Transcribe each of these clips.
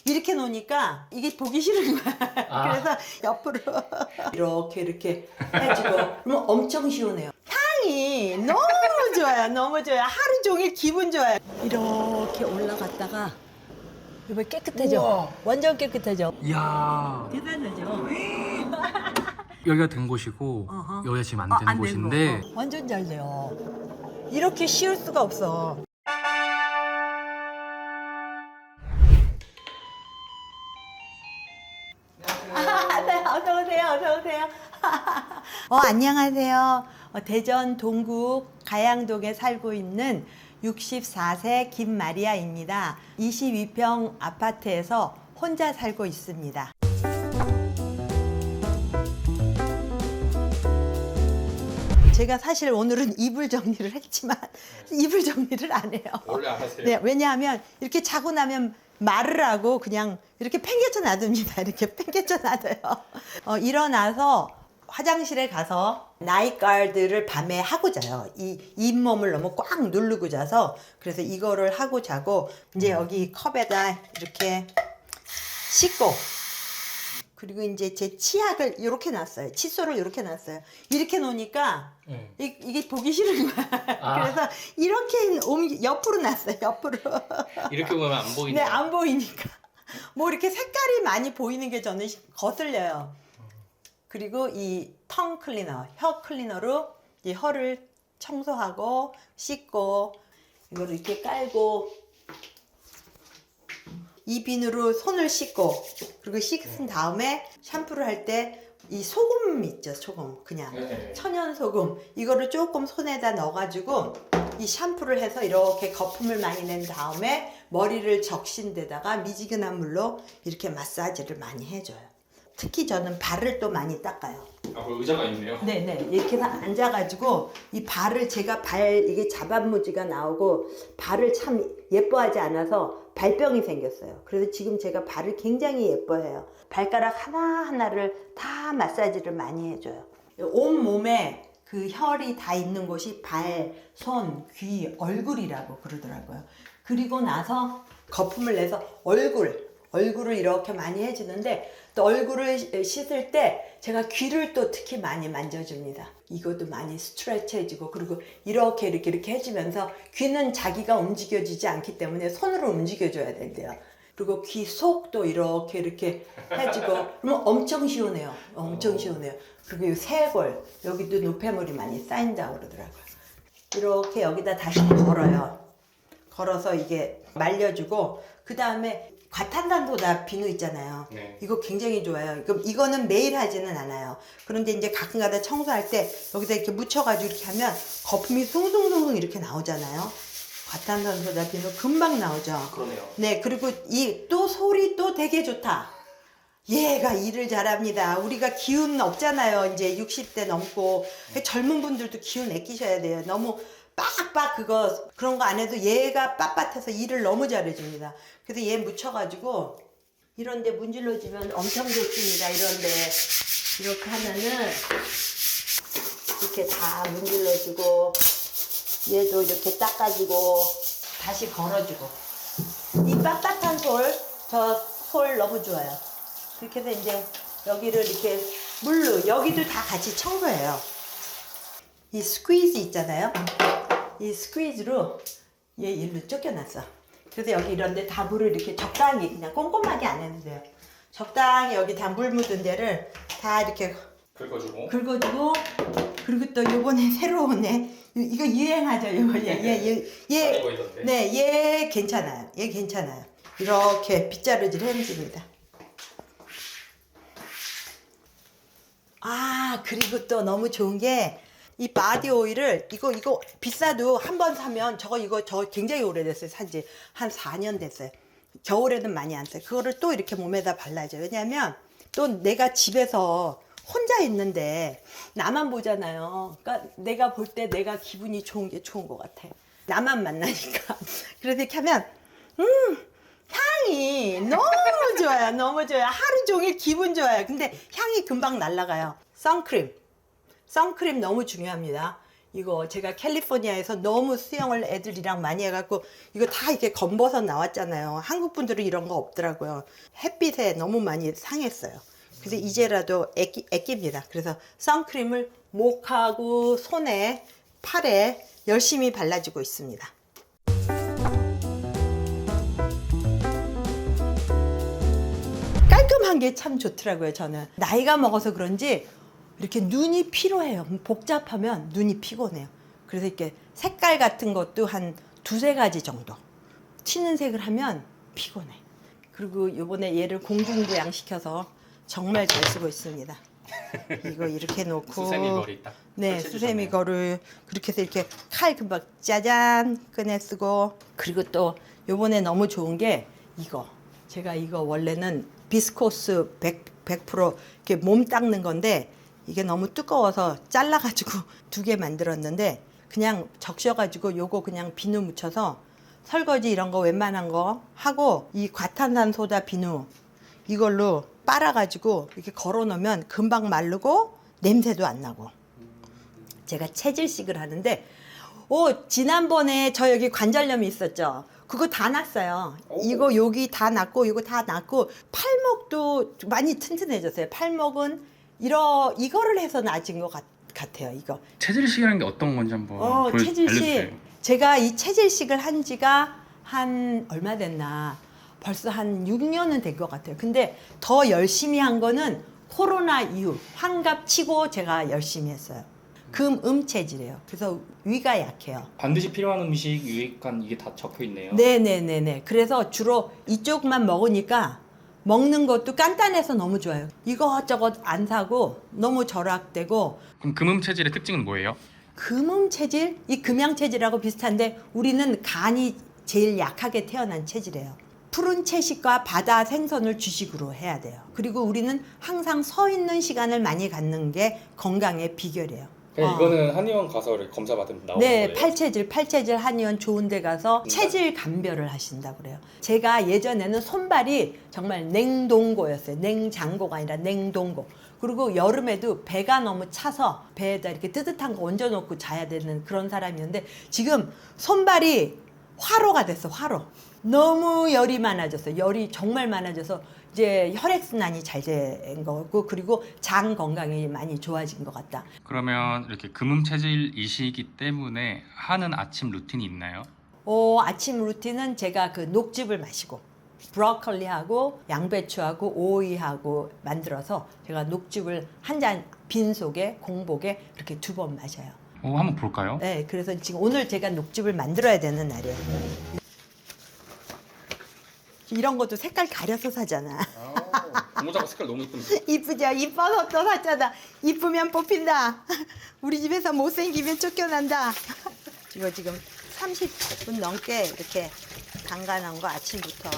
이렇게 놓으니까 이게 보기 싫은 거야. 아. 그래서 옆으로 이렇게 해주고 그러면 엄청 시원해요. 향이 너무 좋아요. 너무 좋아요. 하루 종일 기분 좋아요. 이렇게 올라갔다가 이거 깨끗해져. 우와. 완전 깨끗해져. 이야. 대단하죠? 여기가 된 곳이고 어허. 여기가 지금 안 된 안 곳인데 되고. 완전 잘 돼요. 이렇게 쉬울 수가 없어. 네, 어서 오세요. 어서 오세요. 안녕하세요. 대전 동구 가양동에 살고 있는 64세 김마리아입니다. 22평 아파트에서 혼자 살고 있습니다. 제가 사실 오늘은 이불 정리를 했지만 이불 정리를 안 해요. 원래 안 하세요? 네, 왜냐하면 이렇게 자고 나면 말을 하고 그냥 이렇게 팽개쳐 놔둡니다. 이렇게 팽개쳐 놔둬요. 일어나서 화장실에 가서 나이트 가드를 밤에 하고 자요. 이 잇몸을 너무 꽉 누르고 자서 그래서 이거를 하고 자고 이제 여기 컵에다 이렇게 씻고 그리고 이제 제 치약을 이렇게 놨어요. 칫솔을 이렇게 놨어요. 이렇게 놓으니까 이게 보기 싫은 거야. 아. 그래서 이렇게 옆으로 놨어요. 옆으로. 이렇게 보면 안 네, 보이네요. 안 보이니까. 뭐 이렇게 색깔이 많이 보이는 게 저는 거슬려요. 그리고 이 텅 클리너, 혀 클리너로 이 혀를 청소하고 씻고 이거를 이렇게 깔고 이 비누로 손을 씻고 그리고 씻은 다음에 샴푸를 할 때 이 소금 있죠, 소금 그냥 네. 천연 소금 이거를 조금 손에다 넣어가지고 이 샴푸를 해서 이렇게 거품을 많이 낸 다음에 머리를 적신 데다가 미지근한 물로 이렇게 마사지를 많이 해줘요. 특히 저는 발을 또 많이 닦아요. 아, 그 의자가 있네요. 네네 이렇게 해서 앉아가지고 이 발을 제가 이게 자반무지가 나오고 발을 참 예뻐하지 않아서 발병이 생겼어요. 그래서 지금 제가 발을 굉장히 예뻐해요. 발가락 하나하나를 다 마사지를 많이 해줘요. 온 몸에 그 혈이 다 있는 곳이 발, 손, 귀, 얼굴이라고 그러더라고요. 그리고 나서 거품을 내서 얼굴을 이렇게 많이 해주는데 또 얼굴을 씻을 때 제가 귀를 또 특히 많이 만져줍니다. 이것도 많이 스트레치 해주고 그리고 이렇게 해주면서 귀는 자기가 움직여지지 않기 때문에 손으로 움직여줘야 된대요. 그리고 귀 속도 이렇게 해주고 그러면 엄청 시원해요. 엄청 시원해요. 그리고 이 쇄골 여기도 노폐물이 많이 쌓인다고 그러더라고요. 이렇게 여기다 다시 걸어요. 걸어서 이게 말려주고 그 다음에 과탄산소다 비누 있잖아요. 네. 이거 굉장히 좋아요. 이거는 매일 하지는 않아요. 그런데 이제 가끔가다 청소할 때 여기다 이렇게 묻혀가지고 이렇게 하면 거품이 숭숭숭숭 이렇게 나오잖아요. 과탄산소다 비누 금방 나오죠. 그러네요. 네, 그리고 이 또 소리 또 되게 좋다. 얘가 일을 잘합니다. 우리가 기운 없잖아요. 이제 60대 넘고 젊은 분들도 기운 아끼셔야 돼요. 너무 빡빡 그런 거 안 해도 얘가 빳빳해서 일을 너무 잘해줍니다. 그래서 얘 묻혀가지고 이런데 문질러주면 엄청 좋습니다. 이런데 이렇게 하면은 이렇게 다 문질러주고 얘도 이렇게 닦아주고 다시 걸어주고 이 빳빳한 솔 너무 좋아요. 그렇게 해서 이제 여기를 이렇게 물로 여기도 다 같이 청소해요. 이 스퀴즈 있잖아요. 이 스퀴즈로 얘 일로 쫓겨났어. 그래서 여기 이런데 다 물을 이렇게 적당히 그냥 꼼꼼하게 안 해도 돼요. 적당히 여기 다 물 묻은 데를 다 이렇게 긁어주고. 그리고 또 요번에 새로운 애 이거 유행하죠. 얘 보이던데. 네, 얘 괜찮아요. 얘 괜찮아요. 이렇게 빗자루질 해줍니다. 그리고 또 너무 좋은 게 이 바디 오일을 이거 비싸도 한 번 사면 저 굉장히 오래됐어요. 산지 한 4년 됐어요. 겨울에는 많이 안 써요. 그거를 또 이렇게 몸에다 발라줘요. 왜냐면 또 내가 집에서 혼자 있는데 나만 보잖아요. 그러니까 내가 볼 때 내가 기분이 좋은 게 좋은 것 같아. 나만 만나니까. 그래서 이렇게 하면 향이 너무 좋아요. 너무 좋아요. 하루 종일 기분 좋아요. 근데 향이 금방 날아가요. 선크림 너무 중요합니다. 이거 제가 캘리포니아에서 너무 수영을 애들이랑 많이 해갖고 이거 다 이렇게 검버섯 나왔잖아요. 한국 분들은 이런 거 없더라고요. 햇빛에 너무 많이 상했어요. 그래서 이제라도 애낍니다. 그래서 선크림을 목하고 손에 팔에 열심히 발라주고 있습니다. 깔끔한 게 참 좋더라고요. 저는 나이가 먹어서 그런지 이렇게 눈이 피로해요. 복잡하면 눈이 피곤해요. 그래서 이렇게 색깔 같은 것도 한 두세 가지 정도 튀는 색을 하면 피곤해. 그리고 요번에 얘를 공중부양 시켜서 정말 잘 쓰고 있습니다. 이거 이렇게 놓고 수세미 거리 딱 네, 설치해주셨네요. 수세미 거를 그렇게 해서 이렇게 칼 금방 짜잔 꺼내 쓰고. 그리고 또 요번에 너무 좋은 게 이거, 제가 이거 원래는 비스코스 100% 이렇게 몸 닦는 건데 이게 너무 두꺼워서 잘라가지고 2개 만들었는데 그냥 적셔가지고 요거 그냥 비누 묻혀서 설거지 이런 거 웬만한 거 하고 이 과탄산소다 비누 이걸로 빨아가지고 이렇게 걸어 놓으면 금방 마르고 냄새도 안 나고. 제가 체질식을 하는데 지난번에 저 여기 관절염이 있었죠. 그거 다 났어요. 이거 여기 다 났고 이거 다 났고 팔목도 많이 튼튼해졌어요. 팔목은 이거를 해서 나아진 것 같아요. 이거 체질식이라는 게 어떤 건지 한번 알려주세요. 체질식. 제가 이 체질식을 한 지가 한 얼마 됐나 벌써 한 6년은 된 것 같아요. 근데 더 열심히 한 거는 코로나 이후 환갑 치고 제가 열심히 했어요. 체질이에요. 그래서 위가 약해요. 반드시 필요한 음식 유익한 이게 다 적혀 있네요. 네네네네. 그래서 주로 이쪽만 먹으니까 먹는 것도 간단해서 너무 좋아요. 이것저것 안 사고 너무 절약되고. 그럼 금음 체질의 특징은 뭐예요? 금음 체질? 이 금양 체질하고 비슷한데 우리는 간이 제일 약하게 태어난 체질이에요. 푸른 채식과 바다 생선을 주식으로 해야 돼요. 그리고 우리는 항상 서 있는 시간을 많이 갖는 게 건강의 비결이에요. 이거는 한의원 가서 이렇게 검사 받으면 나오는 네, 거예요? 팔체질 한의원 좋은 데 가서 체질 감별을 하신다고 그래요. 제가 예전에는 손발이 정말 냉동고였어요. 냉장고가 아니라 냉동고. 그리고 여름에도 배가 너무 차서 배에다 이렇게 뜨뜻한 거 얹어놓고 자야 되는 그런 사람이었는데 지금 손발이 화로가 됐어, 화로. 너무 열이 많아졌어요. 열이 정말 많아져서 이제 혈액순환이 잘 된 거고 그리고 장 건강이 많이 좋아진 것 같다. 그러면 이렇게 금음 체질이시기 때문에 하는 아침 루틴이 있나요? 아침 루틴은 제가 그 녹즙을 마시고 브로콜리하고 양배추하고 오이하고 만들어서 제가 녹즙을 한 잔 빈속에 공복에 이렇게 2번 마셔요. 한번 볼까요? 네, 그래서 지금 오늘 제가 녹즙을 만들어야 되는 날이에요. 이런 것도 색깔 가려서 사잖아. 고모자가 색깔 너무 이쁜데. 이쁘죠? 이뻐서 또 샀잖아. 이쁘면 뽑힌다. 우리 집에서 못생기면 쫓겨난다. 이거 지금 30분 넘게 이렇게 담가놓은 거 아침부터.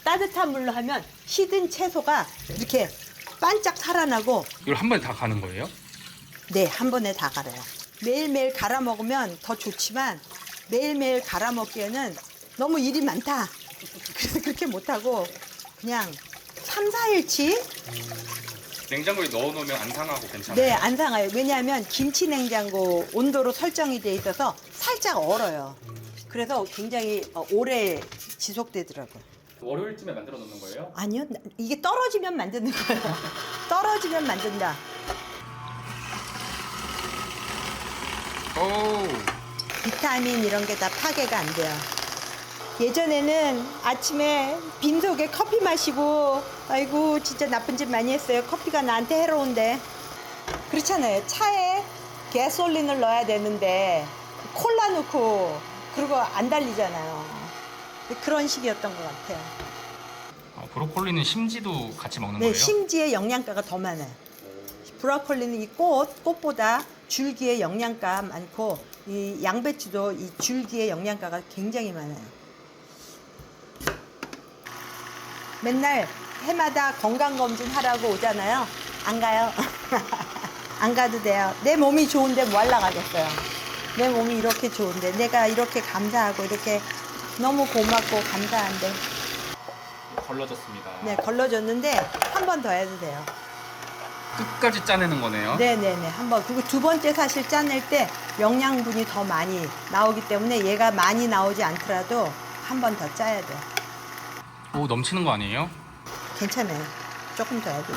따뜻한 물로 하면 시든 채소가 이렇게 반짝 살아나고. 이걸 한 번에 다 가는 거예요? 네, 한 번에 다 갈아요. 매일매일 갈아 먹으면 더 좋지만 매일매일 갈아 먹기에는 너무 일이 많다. 그래서 그렇게 못하고 그냥 3, 4일치 냉장고에 넣어놓으면 안 상하고 괜찮아요? 네, 안 상해요. 왜냐하면 김치 냉장고 온도로 설정이 돼 있어서 살짝 얼어요. 그래서 굉장히 오래 지속되더라고요. 월요일쯤에 만들어 놓는 거예요? 아니요, 이게 떨어지면 만드는 거예요. 떨어지면 만든다. 비타민 이런 게 다 파괴가 안 돼요. 예전에는 아침에 빈속에 커피 마시고 아이고 진짜 나쁜 짓 많이 했어요. 커피가 나한테 해로운데. 그렇잖아요. 차에 가솔린을 넣어야 되는데 콜라 넣고 그리고 안 달리잖아요. 그런 식이었던 것 같아요. 브로콜리는 심지도 같이 먹는 네, 거예요? 심지에 영양가가 더 많아요. 브로콜리는 이 꽃보다 줄기에 영양가 많고 이 양배추도 이 줄기에 영양가가 굉장히 많아요. 맨날 해마다 건강검진 하라고 오잖아요. 안 가요. 안 가도 돼요. 내 몸이 좋은데 뭐 하려고 가겠어요. 내 몸이 이렇게 좋은데 내가 이렇게 감사하고 이렇게 너무 고맙고 감사한데. 걸러졌습니다. 네, 걸러줬는데 한 번 더 해도 돼요. 끝까지 짜내는 거네요. 네네네. 한번. 그리고 두 번째 사실 짜낼 때 영양분이 더 많이 나오기 때문에 얘가 많이 나오지 않더라도 한 번 더 짜야 돼요. 오, 넘치는 거 아니에요? 괜찮아요. 조금 더 해도.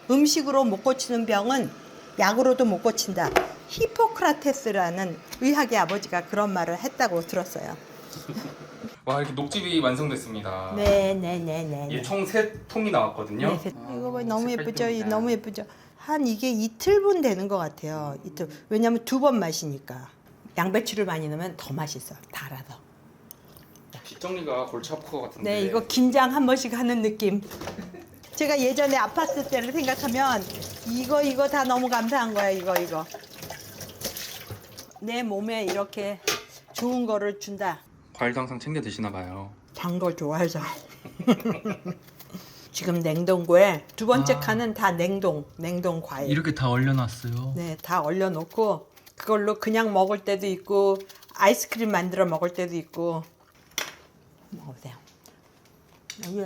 음식으로 못 고치는 병은 약으로도 못 고친다. 히포크라테스라는 의학의 아버지가 그런 말을 했다고 들었어요. 와, 이렇게 녹즙이 완성됐습니다. 네네네네. 이게 총 3통이 나왔거든요. 네, 이거 봐, 너무 색깔 예쁘죠? 듭니다. 너무 예쁘죠? 한 이게 이틀분 되는 것 같아요. 이틀. 왜냐면 2번 마시니까. 양배추를 많이 넣으면 더 맛있어. 달아서. 뒷정리가 골치 아플 것 같은데. 네, 이거 김장 한 번씩 하는 느낌. 제가 예전에 아팠을 때를 생각하면 이거 다 너무 감사한 거야. 이거. 내 몸에 이렇게 좋은 거를 준다. 과일도 항상 챙겨 드시나 봐요. 단 걸 좋아해서. 지금 냉동고에 두 번째 아. 칸은 다 냉동 과일. 이렇게 다 얼려놨어요. 네, 다 얼려놓고 그걸로 그냥 먹을 때도 있고 아이스크림 만들어 먹을 때도 있고. 먹어보세요. 여기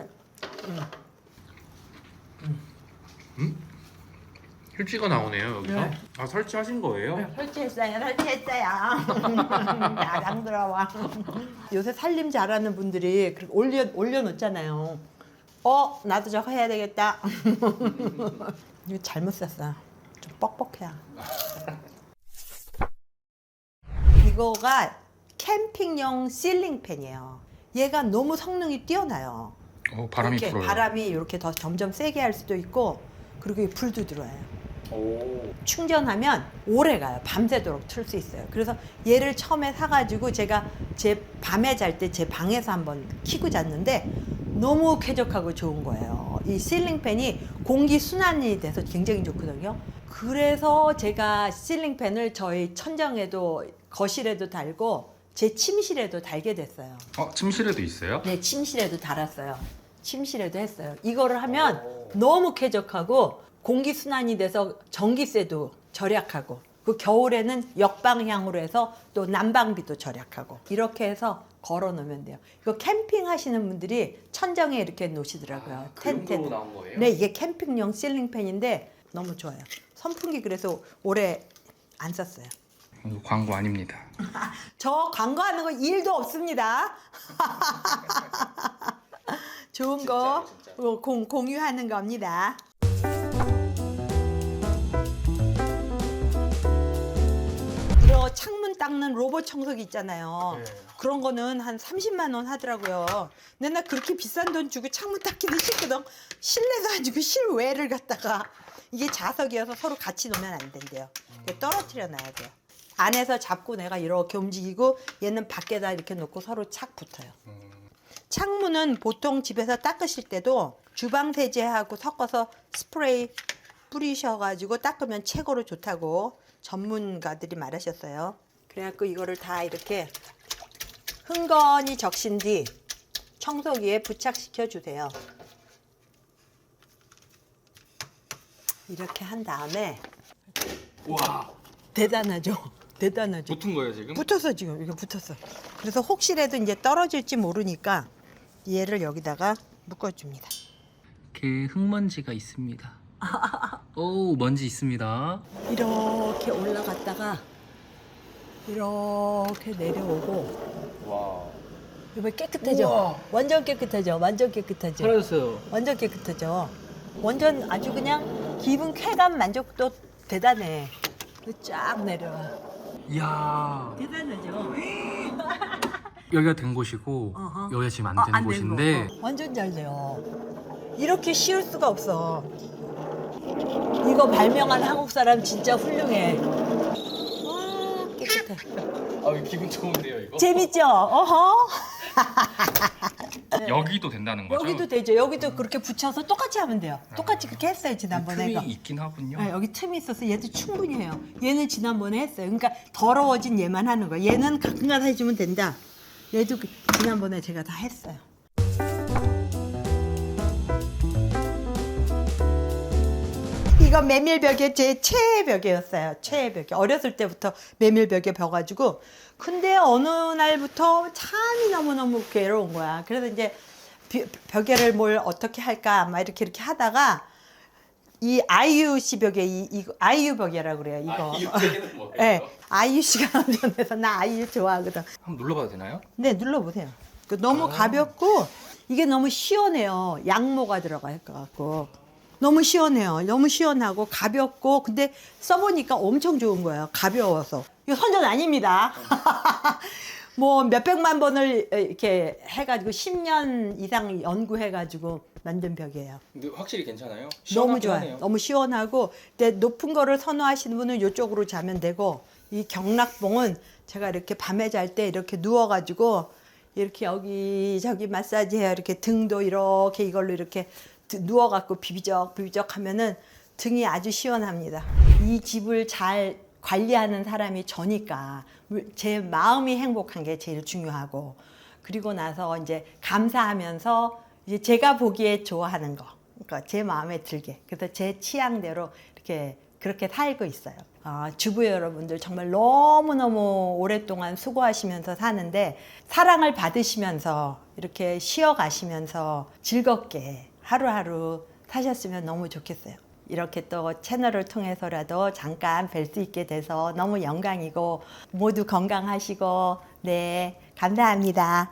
휴지가 나오네요, 여기서. 네. 아, 설치하신 거예요? 설치했어요. 나랑 들어와. 요새 살림 잘하는 분들이 그렇게 올려놓잖아요. 나도 저거 해야 되겠다. 이거 잘못 샀어. 좀 뻑뻑해. 이거가 캠핑용 실링팬이에요. 얘가 너무 성능이 뛰어나요. 바람이 이렇게 불어요. 바람이 이렇게 더 점점 세게 할 수도 있고, 그리고 이 불도 들어와요. 오. 충전하면 오래 가요. 밤새도록 틀 수 있어요. 그래서 얘를 처음에 사가지고 제가 제 밤에 잘 때 제 방에서 한번 켜고 잤는데 너무 쾌적하고 좋은 거예요. 이 실링팬이 공기 순환이 돼서 굉장히 좋거든요. 그래서 제가 실링팬을 저희 천장에도 거실에도 달고 제 침실에도 달게 됐어요. 침실에도 있어요? 네, 침실에도 달았어요. 침실에도 했어요. 이거를 하면 너무 쾌적하고 공기 순환이 돼서 전기세도 절약하고, 그 겨울에는 역방향으로 해서 또 난방비도 절약하고, 이렇게 해서 걸어 놓으면 돼요. 이거 캠핑 하시는 분들이 천장에 이렇게 놓으시더라고요. 그 용도로 나온 거예요? 네, 이게 캠핑용 실링팬인데 너무 좋아요. 선풍기 그래서 오래 안 썼어요. 이거 광고 아닙니다. 저 광고하는 거 1도 없습니다. 좋은 거 진짜요? 공유하는 겁니다. 이거 창문 닦는 로봇 청소기 있잖아요. 네. 그런 거는 한 30만 원 하더라고요. 근데 나 그렇게 비싼 돈 주고 창문 닦기는 싫거든. 실내도 안 주고 실외를 갖다가, 이게 자석이어서 서로 같이 놓으면 안 된대요. 떨어뜨려 놔야 돼요. 안에서 잡고 내가 이렇게 움직이고 얘는 밖에다 이렇게 놓고 서로 착 붙어요. 창문은 보통 집에서 닦으실 때도 주방 세제하고 섞어서 스프레이 뿌리셔가지고 닦으면 최고로 좋다고 전문가들이 말하셨어요. 그래갖고 이거를 다 이렇게 흥건히 적신 뒤 청소기에 부착시켜 주세요. 이렇게 한 다음에, 와, 대단하죠? 대단하죠? 붙은 거예요, 지금? 붙었어, 지금. 이거 붙었어. 그래서 혹시라도 이제 떨어질지 모르니까 얘를 여기다가 묶어줍니다. 이렇게 흙먼지가 있습니다. 오, 먼지 있습니다. 이렇게 올라갔다가 이렇게 내려오고. 와. 이거 깨끗해져. 우와. 완전 깨끗해져. 완전 깨끗해져. 사라졌어요. 완전 깨끗해져. 완전 아주 그냥 기분 쾌감 만족도 대단해. 쫙 내려와. 이야, 대단하죠? 여기가 된 곳이고 어허. 여기가 지금 안 되는 곳인데 완전 잘 돼요. 이렇게 쉬울 수가 없어. 이거 발명한 한국 사람 진짜 훌륭해. 와, 깨끗해. 기분 좋은데요, 이거? 재밌죠? 어허. 여기도 된다는 거죠? 여기도 되죠. 여기도 그렇게 붙여서 똑같이 하면 돼요. 똑같이 그렇게 했어요, 지난번에. 틈이 이거. 있긴 하군요. 네, 여기 틈이 있어서 얘도 충분히 해요. 얘는 지난번에 했어요. 그러니까 더러워진 얘만 하는 거야. 얘는 가끔가다 해주면 된다. 얘도 지난번에 제가 다 했어요. 이거 메밀벽에 제 최애 벽이었어요. 최애 벽이. 어렸을 때부터 메밀벽에 벼가지고. 근데 어느 날부터 참이 너무너무 괴로운 거야. 그래서 이제 벽에를 뭘 어떻게 할까 막 이렇게 하다가 이 아이유 씨 벽에 이 아이유 벽이라고 그래요. 이거. 이 벽에는 뭐예요? 네, 아이유 씨가 운전해서 나 아이유 좋아하거든. 한번 눌러봐도 되나요? 네, 눌러보세요. 너무 가볍고 이게 너무 시원해요. 양모가 들어가 있고 너무 시원해요. 너무 시원하고 가볍고 근데 써보니까 엄청 좋은 거예요. 가벼워서. 이거 선전 아닙니다. 뭐 몇백만 번을 이렇게 해가지고 10년 이상 연구해가지고 만든 벽이에요. 근데 확실히 괜찮아요? 너무 시원하긴 좋아요. 하네요. 너무 시원하고 근데 높은 거를 선호하시는 분은 이쪽으로 자면 되고 이 경락봉은 제가 이렇게 밤에 잘 때 이렇게 누워가지고 이렇게 여기저기 마사지해요. 이렇게 등도 이렇게 이걸로 이렇게 누워갖고 비비적 하면은 등이 아주 시원합니다. 이 집을 잘 관리하는 사람이 저니까 제 마음이 행복한 게 제일 중요하고 그리고 나서 이제 감사하면서 이제 제가 보기에 좋아하는 거, 그러니까 제 마음에 들게 그래서 제 취향대로 이렇게 그렇게 살고 있어요. 주부 여러분들 정말 너무너무 오랫동안 수고하시면서 사는데 사랑을 받으시면서 이렇게 쉬어가시면서 즐겁게 하루하루 사셨으면 너무 좋겠어요. 이렇게 또 채널을 통해서라도 잠깐 뵐 수 있게 돼서 너무 영광이고 모두 건강하시고 네 감사합니다.